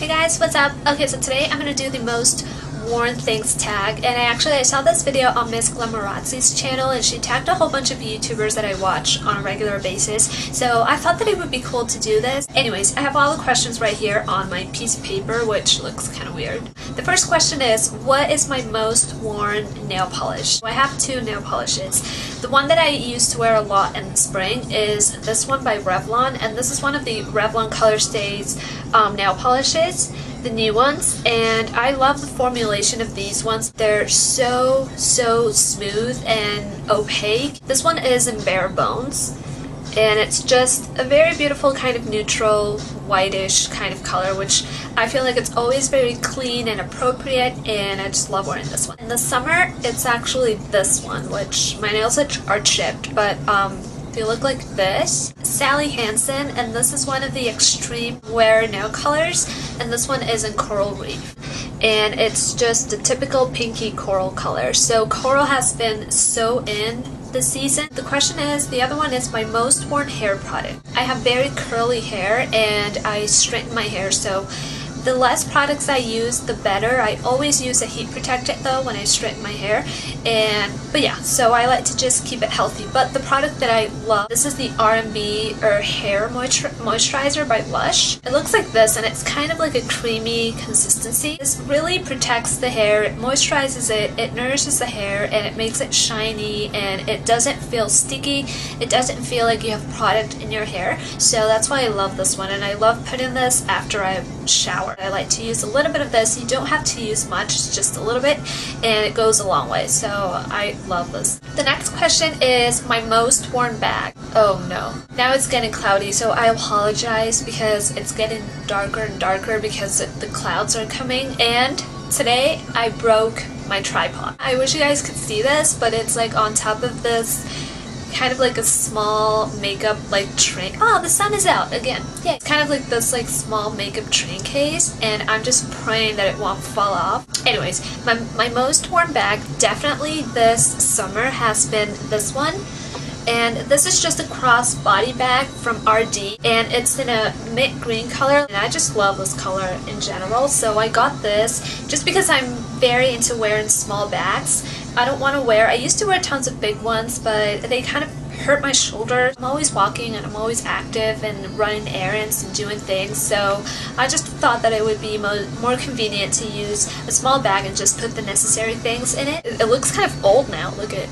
Hey guys, what's up? Okay, so today I'm gonna do the most worn things tag, and I saw this video on Miss Glamorazzi's channel, and she tagged a whole bunch of YouTubers that I watch on a regular basis, so I thought that it would be cool to do this. Anyways, I have all the questions right here on my piece of paper, which looks kind of weird. The first question is, what is my most worn nail polish? I have two nail polishes. The one that I used to wear a lot in the spring is this one by Revlon, and this is one of the Revlon Color Stays nail polishes, the new ones, and I love the formulation of these ones. They're so smooth and opaque. This one is in Bare Bones, and it's just a very beautiful kind of neutral whitish kind of color, which I feel like it's always very clean and appropriate, and I just love wearing this one. In the summer, it's actually this one, which my nails are chipped, but they look like this. Sally Hansen, and this is one of the extreme wear nail colors, and this one is in Coral Reef. And it's just a typical pinky coral color. So coral has been so in this season. The question is, the other one is my most worn hair product. I have very curly hair and I straighten my hair, so the less products I use, the better. I always use a heat protectant though when I straighten my hair. But yeah, so I like to just keep it healthy. But the product that I love, this is the R&B Hair Moisturizer by Lush. It looks like this, and it's kind of like a creamy consistency. This really protects the hair, it moisturizes it, it nourishes the hair, and it makes it shiny, and it doesn't feel sticky. It doesn't feel like you have product in your hair. So that's why I love this one, and I love putting this after I shower. I like to use a little bit of this. You don't have to use much, it's just a little bit, and it goes a long way. So I love this. The next question is my most worn bag. Oh no. Now it's getting cloudy, so I apologize because it's getting darker and darker because the clouds are coming, and today I broke my tripod. I wish you guys could see this, but it's like on top of this kind of like a small makeup like tray. Oh, the sun is out again. Yeah, it's kind of like this like small makeup train case, and I'm just praying that it won't fall off. Anyways, my most worn bag definitely this summer has been this one. And this is just a crossbody bag from RD, and it's in a mint green color, and I just love this color in general, so I got this just because I'm very into wearing small bags. I don't want to wear, I used to wear tons of big ones, but they kind of hurt my shoulder. I'm always walking and I'm always active and running errands and doing things, so I just thought that it would be more convenient to use a small bag and just put the necessary things in it. It looks kind of old now, look at it.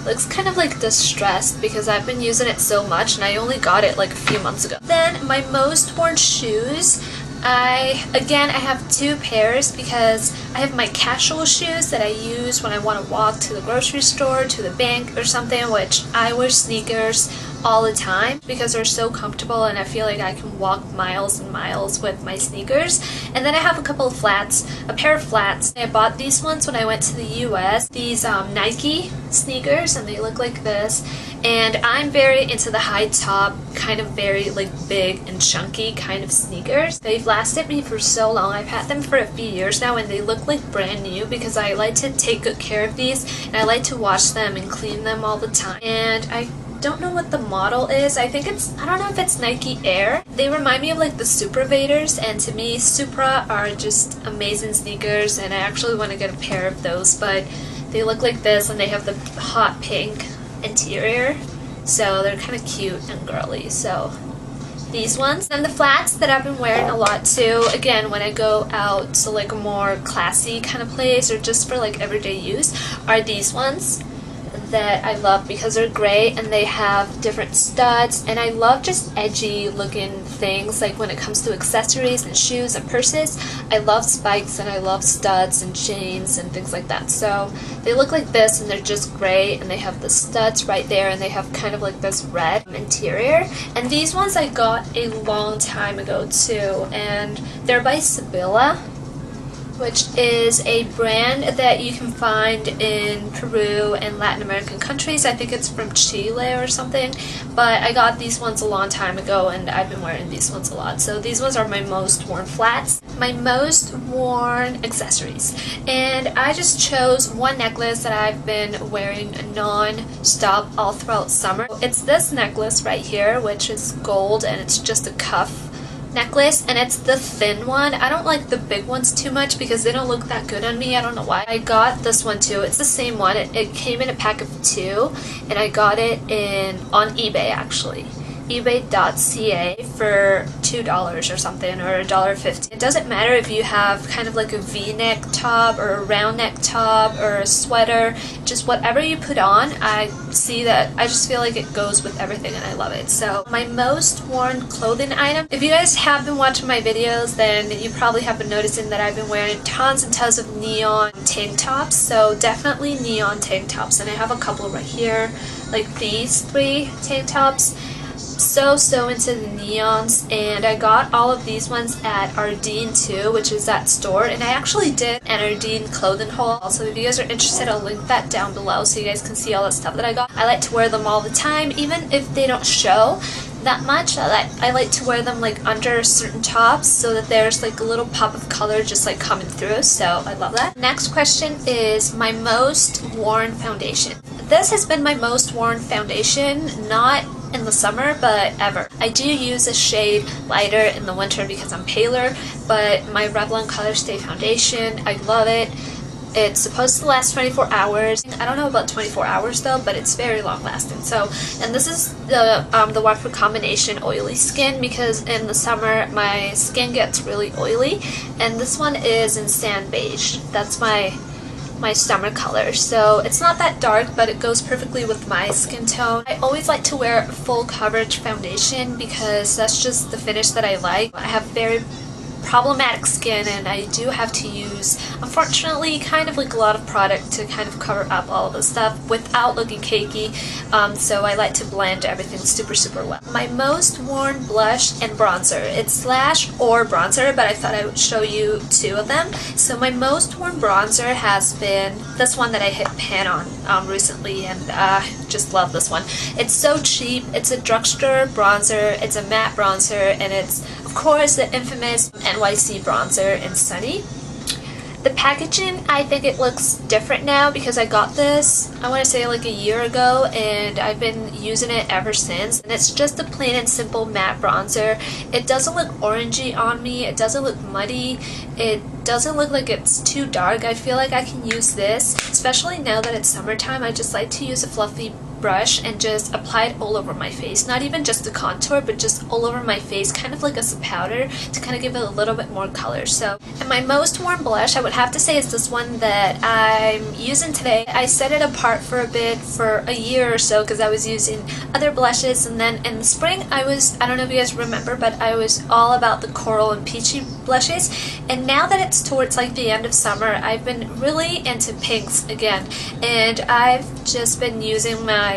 Looks kind of like distressed because I've been using it so much, and I only got it like a few months ago. Then my most worn shoes, I have two pairs because I have my casual shoes that I use when I want to walk to the grocery store, to the bank or something, which I wear sneakers all the time because they're so comfortable and I feel like I can walk miles and miles with my sneakers. And then I have a couple of flats, a pair of flats. I bought these ones when I went to the US, these Nike sneakers, and they look like this. And I'm very into the high top, kind of very like big and chunky kind of sneakers. They've lasted me for so long. I've had them for a few years now, and they look like brand new because I like to take good care of these, and I like to wash them and clean them all the time. And I don't know what the model is. I don't know if it's Nike Air. They remind me of like the Supravaders, and to me Supra are just amazing sneakers, and I actually want to get a pair of those, but they look like this and they have the hot pink interior, so they're kind of cute and girly. So these ones. And the flats that I've been wearing a lot too, again when I go out to like a more classy kind of place or just for like everyday use, are these ones that I love because they're gray and they have different studs, and I love just edgy looking things like when it comes to accessories and shoes and purses. I love spikes and I love studs and chains and things like that. So they look like this and they're just gray and they have the studs right there and they have kind of like this red interior. And these ones I got a long time ago too, and they're by Sibilla, which is a brand that you can find in Peru and Latin American countries. I think it's from Chile or something, but I got these ones a long time ago and I've been wearing these ones a lot. So these ones are my most worn flats. My most worn accessories, and I just chose one necklace that I've been wearing non-stop all throughout summer. It's this necklace right here, which is gold, and it's just a cuff necklace, and it's the thin one. I don't like the big ones too much because they don't look that good on me. I don't know why. I got this one too. It's the same one. It came in a pack of 2, and I got it on eBay actually. ebay.ca for $2 or something, or $1.50. It doesn't matter if you have kind of like a v-neck top or a round neck top or a sweater, just whatever you put on. I see that, I just feel like it goes with everything and I love it. So my most worn clothing item, if you guys have been watching my videos, then you probably have been noticing that I've been wearing tons and tons of neon tank tops. So definitely neon tank tops, and I have a couple right here, like these 3 tank tops. So into the neons, and I got all of these ones at Ardene too, which is that store, and I actually did an Ardene clothing haul. Also, if you guys are interested, I'll link that down below so you guys can see all the stuff that I got. I like to wear them all the time, even if they don't show that much. I like to wear them like under certain tops so that there's like a little pop of color just like coming through, so I love that. Next question is my most worn foundation. This has been my most worn foundation, not in the summer, but ever. I do use a shade lighter in the winter because I'm paler, but my Revlon Colorstay foundation, I love it. It's supposed to last 24 hours. I don't know about 24 hours though, but it's very long lasting. So, and this is the one for combination oily skin, because in the summer my skin gets really oily, and this one is in sand beige. That's my summer color, so it's not that dark, but it goes perfectly with my skin tone. I always like to wear full coverage foundation because that's just the finish that I like. I have very problematic skin, and I do have to use, unfortunately, kind of like a lot of product to kind of cover up all of the stuff without looking cakey, so I like to blend everything super well. My most worn blush and bronzer. It's slash or bronzer, but I thought I would show you 2 of them. So my most worn bronzer has been this one that I hit pan on recently, and just love this one. It's so cheap. It's a drugstore bronzer. It's a matte bronzer, and it's of course the infamous NYC bronzer in Sunny. The packaging, I think it looks different now because I got this, I want to say like a year ago, and I've been using it ever since. And it's just a plain and simple matte bronzer. It doesn't look orangey on me. It doesn't look muddy. It doesn't look like it's too dark. I feel like I can use this, especially now that it's summertime. I just like to use a fluffy brush and just apply it all over my face. Not even just the contour, but just all over my face, kind of like as a powder to kind of give it a little bit more color. So, and my most worn blush, I would have to say, is this one that I'm using today. I set it apart for a bit, for a year or so, because I was using other blushes, and then in the spring I don't know if you guys remember, but I was all about the coral and peachy blushes, and now that it's towards like the end of summer, I've been really into pinks again, and I've just been using my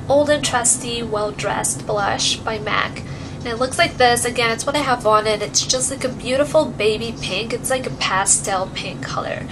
old and trusty Well Dressed blush by MAC. And it looks like this. Again, it's what I have on it. It's just like a beautiful baby pink. It's like a pastel pink color.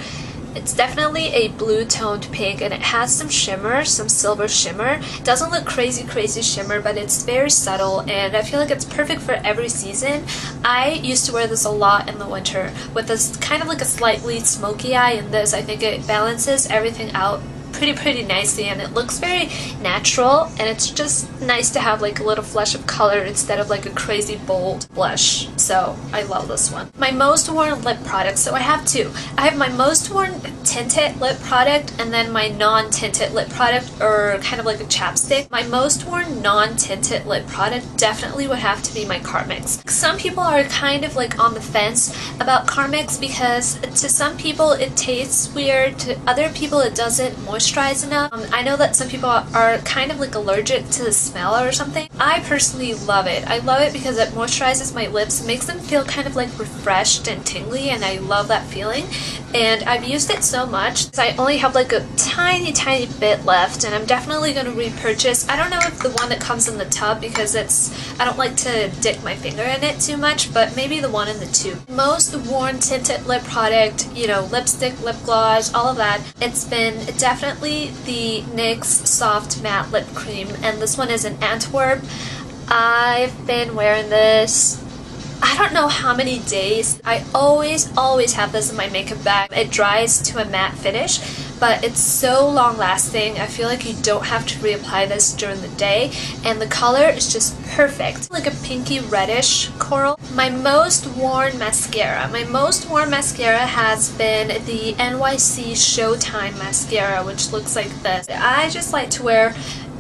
It's definitely a blue toned pink, and it has some shimmer, some silver shimmer. It doesn't look crazy shimmer, but it's very subtle, and I feel like it's perfect for every season. I used to wear this a lot in the winter with this kind of like a slightly smoky eye, and this, I think it balances everything out pretty nicely, and it looks very natural, and it's just nice to have like a little flush of color instead of like a crazy bold blush. So I love this one. My most worn lip product, so I have 2. I have my most worn tinted lip product and then my non-tinted lip product, or kind of like a chapstick. My most worn non-tinted lip product definitely would have to be my Carmex. Some people are kind of like on the fence about Carmex because to some people it tastes weird, to other people it doesn't moisturize enough. I know that some people are kind of like allergic to the smell or something. I personally love it. I love it because it moisturizes my lips. It makes them feel kind of like refreshed and tingly, and I love that feeling. And I've used it so much. I only have like a tiny bit left, and I'm definitely going to repurchase. I don't know if the one that comes in the tub, because I don't like to dip my finger in it too much, but maybe the one in the tube. Most worn tinted lip product, you know, lipstick, lip gloss, all of that. It's been definitely the NYX Soft Matte Lip Cream, and this one is in Antwerp. I've been wearing this I don't know how many days. I always have this in my makeup bag. It dries to a matte finish, but it's so long lasting. I feel like you don't have to reapply this during the day, and the color is just perfect. Like a pinky reddish coral. My most worn mascara. My most worn mascara has been the NYC Showtime mascara, which looks like this. I just like to wear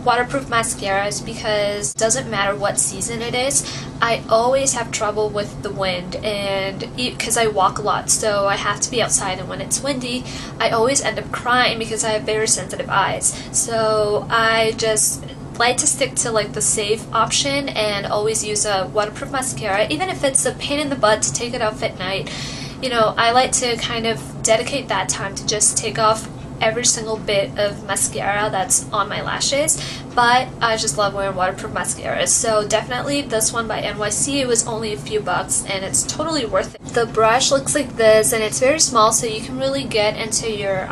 waterproof mascaras because it doesn't matter what season it is. I always have trouble with the wind, and because I walk a lot, so I have to be outside, and when it's windy I always end up crying because I have very sensitive eyes. So I just like to stick to like the safe option and always use a waterproof mascara, even if it's a pain in the butt to take it off at night. You know, I like to kind of dedicate that time to just take off every single bit of mascara that's on my lashes, but I just love wearing waterproof mascaras. So definitely this one by NYC. It was only a few bucks and it's totally worth it. The brush looks like this, and it's very small, so you can really get into your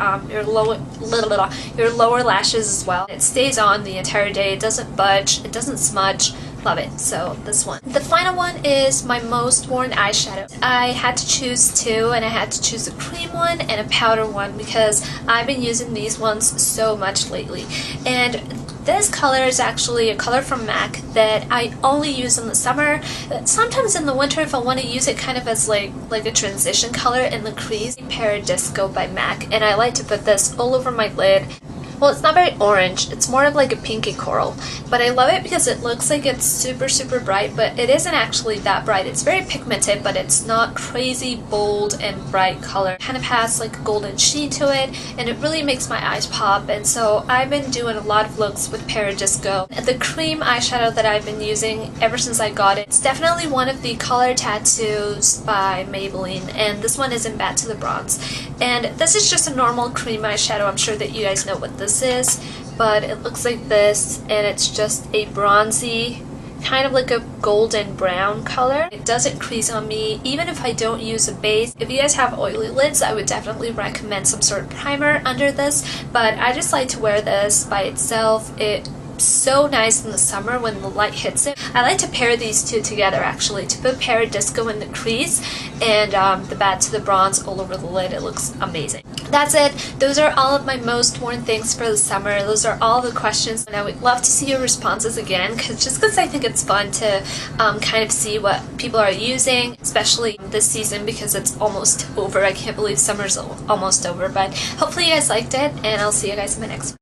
lower lashes as well. It stays on the entire day. It doesn't budge, it doesn't smudge. Love it. So this one. The final one is my most worn eyeshadow. I had to choose two, and I had to choose a cream one and a powder one because I've been using these ones so much lately. And this color is actually a color from MAC that I only use in the summer. Sometimes in the winter, if I want to use it kind of as like a transition color in the crease. Paradisco by MAC, and I like to put this all over my lid. Well, it's not very orange, it's more of like a pinky coral, but I love it because it looks like it's super bright, but it isn't actually that bright. It's very pigmented, but it's not crazy bold and bright color. It kind of has like a golden sheen to it, and it really makes my eyes pop. And so I've been doing a lot of looks with Paradisco. The cream eyeshadow that I've been using ever since I got it, it's definitely one of the Color Tattoos by Maybelline, and this one is in Back to the Bronze. And this is just a normal cream eyeshadow. I'm sure that you guys know what this is, but it looks like this, and it's just a bronzy, kind of like a golden brown color. It doesn't crease on me even if I don't use a base. If you guys have oily lids, I would definitely recommend some sort of primer under this, but I just like to wear this by itself. It's so nice in the summer when the light hits it. I like to pair these two together actually, to put Paradisco in the crease and the Back to the Bronze all over the lid. It looks amazing. That's it. Those are all of my most worn things for the summer. Those are all the questions, and I would love to see your responses again, because I think it's fun to kind of see what people are using, especially this season because it's almost over. I can't believe summer's almost over, but hopefully you guys liked it, and I'll see you guys in my next one.